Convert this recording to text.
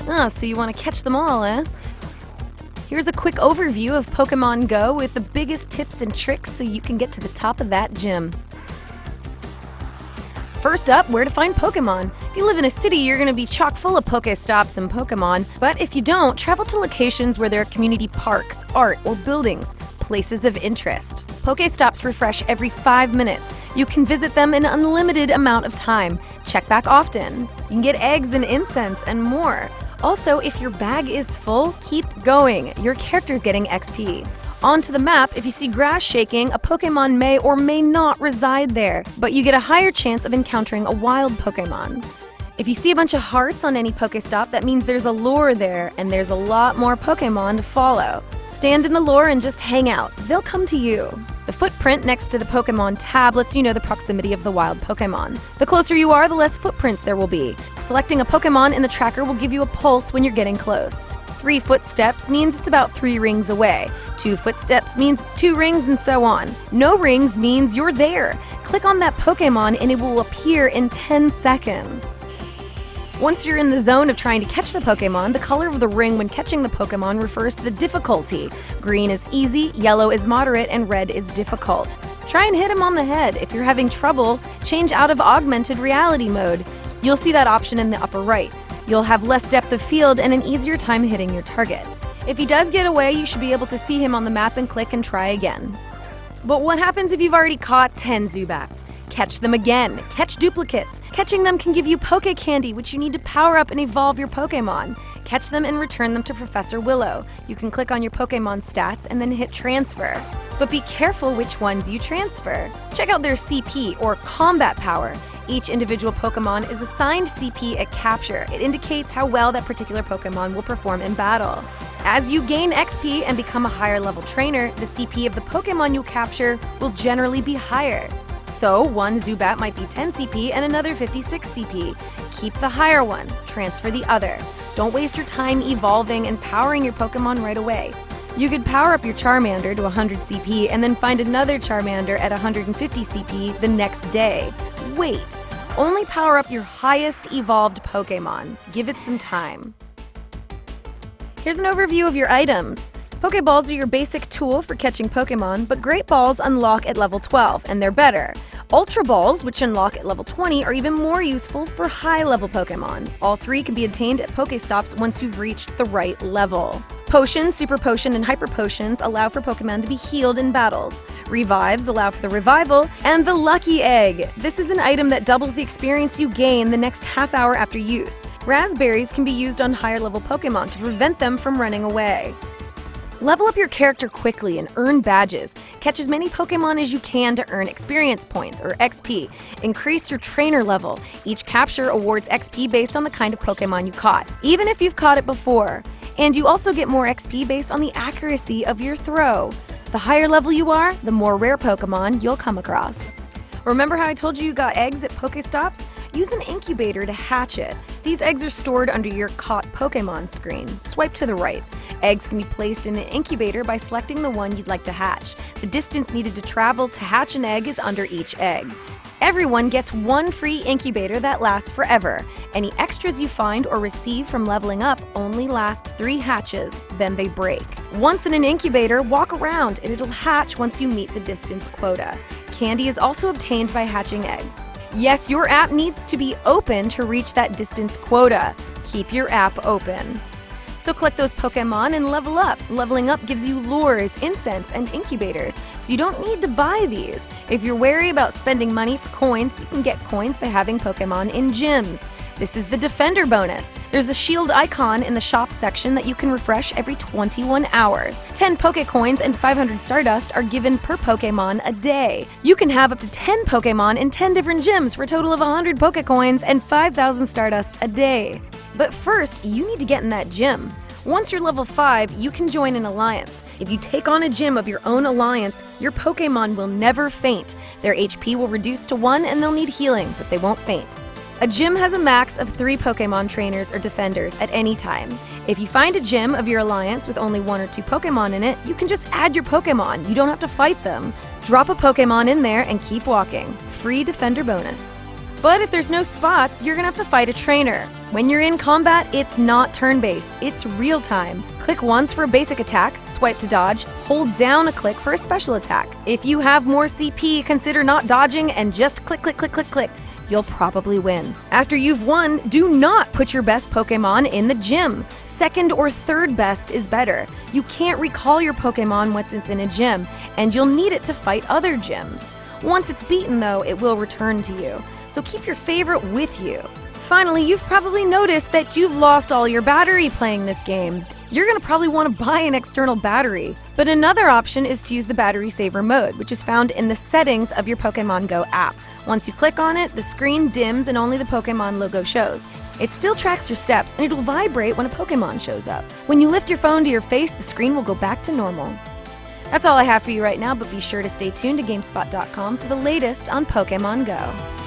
Ah, so you want to catch them all, eh? Here's a quick overview of Pokémon Go with the biggest tips and tricks so you can get to the top of that gym. First up, where to find Pokémon. If you live in a city, you're going to be chock full of Pokéstops and Pokémon. But if you don't, travel to locations where there are community parks, art, or buildings, places of interest. Pokéstops refresh every 5 minutes. You can visit them an unlimited amount of time. Check back often. You can get eggs and incense and more. Also, if your bag is full, keep going. Your character's getting XP. Onto the map, if you see grass shaking, a Pokémon may or may not reside there, but you get a higher chance of encountering a wild Pokémon. If you see a bunch of hearts on any Pokéstop, that means there's a lure there, and there's a lot more Pokémon to follow. Stand in the lure and just hang out. They'll come to you. The footprint next to the Pokémon tab lets you know the proximity of the wild Pokémon. The closer you are, the less footprints there will be. Selecting a Pokémon in the tracker will give you a pulse when you're getting close. 3 footsteps means it's about 3 rings away. 2 footsteps means it's 2 rings, and so on. No rings means you're there. Click on that Pokémon and it will appear in 10 seconds. Once you're in the zone of trying to catch the Pokémon, the color of the ring when catching the Pokémon refers to the difficulty. Green is easy, yellow is moderate, and red is difficult. Try and hit him on the head. If you're having trouble, change out of augmented reality mode. You'll see that option in the upper right. You'll have less depth of field and an easier time hitting your target. If he does get away, you should be able to see him on the map and click and try again. But what happens if you've already caught 10 Zubats? Catch them again. Catch duplicates. Catching them can give you Poké Candy, which you need to power up and evolve your Pokémon. Catch them and return them to Professor Willow. You can click on your Pokémon stats and then hit transfer. But be careful which ones you transfer. Check out their CP, or combat power. Each individual Pokémon is assigned CP at capture. It indicates how well that particular Pokémon will perform in battle. As you gain XP and become a higher level trainer, the CP of the Pokémon you'll capture will generally be higher. So, one Zubat might be 10 CP and another 56 CP. Keep the higher one, transfer the other. Don't waste your time evolving and powering your Pokémon right away. You could power up your Charmander to 100 CP and then find another Charmander at 150 CP the next day. Wait, only power up your highest evolved Pokémon. Give it some time. Here's an overview of your items. Pokeballs are your basic tool for catching Pokémon, but Great Balls unlock at level 12, and they're better. Ultra Balls, which unlock at level 20, are even more useful for high-level Pokémon. All 3 can be obtained at Pokéstops once you've reached the right level. Potions, Super Potion, and Hyper Potions allow for Pokémon to be healed in battles. Revives allow for the revival, and the Lucky Egg. This is an item that doubles the experience you gain the next half hour after use. Raspberries can be used on higher level Pokémon to prevent them from running away. Level up your character quickly and earn badges. Catch as many Pokémon as you can to earn experience points, or XP. Increase your trainer level. Each capture awards XP based on the kind of Pokémon you caught, even if you've caught it before. And you also get more XP based on the accuracy of your throw. The higher level you are, the more rare Pokémon you'll come across. Remember how I told you got eggs at Pokéstops? Use an incubator to hatch it. These eggs are stored under your Caught Pokémon screen. Swipe to the right. Eggs can be placed in an incubator by selecting the one you'd like to hatch. The distance needed to travel to hatch an egg is under each egg. Everyone gets 1 free incubator that lasts forever. Any extras you find or receive from leveling up only last 3 hatches, then they break. Once in an incubator, walk around and it'll hatch once you meet the distance quota. Candy is also obtained by hatching eggs. Yes, your app needs to be open to reach that distance quota. Keep your app open. So click those Pokémon and level up. Leveling up gives you lures, incense, and incubators, so you don't need to buy these. If you're wary about spending money for coins, you can get coins by having Pokémon in gyms. This is the Defender bonus. There's a shield icon in the shop section that you can refresh every 21 hours. 10 Pokécoins and 500 Stardust are given per Pokémon a day. You can have up to 10 Pokémon in 10 different gyms for a total of 100 Pokécoins and 5,000 Stardust a day. But first, you need to get in that gym. Once you're level 5, you can join an alliance. If you take on a gym of your own alliance, your Pokémon will never faint. Their HP will reduce to 1 and they'll need healing, but they won't faint. A gym has a max of 3 Pokémon trainers or defenders at any time. If you find a gym of your alliance with only 1 or 2 Pokémon in it, you can just add your Pokémon. You don't have to fight them. Drop a Pokémon in there and keep walking. Free Defender bonus. But if there's no spots, you're gonna have to fight a trainer. When you're in combat, it's not turn-based, it's real-time. Click once for a basic attack, swipe to dodge, hold down a click for a special attack. If you have more CP, consider not dodging and just click, click, click, click, click. You'll probably win. After you've won, do not put your best Pokémon in the gym. Second or third best is better. You can't recall your Pokémon once it's in a gym, and you'll need it to fight other gyms. Once it's beaten though, it will return to you. So keep your favorite with you. Finally, you've probably noticed that you've lost all your battery playing this game. You're gonna probably want to buy an external battery. But another option is to use the battery saver mode, which is found in the settings of your Pokémon Go app. Once you click on it, the screen dims and only the Pokémon logo shows. It still tracks your steps and it'll vibrate when a Pokémon shows up. When you lift your phone to your face, the screen will go back to normal. That's all I have for you right now, but be sure to stay tuned to GameSpot.com for the latest on Pokémon Go.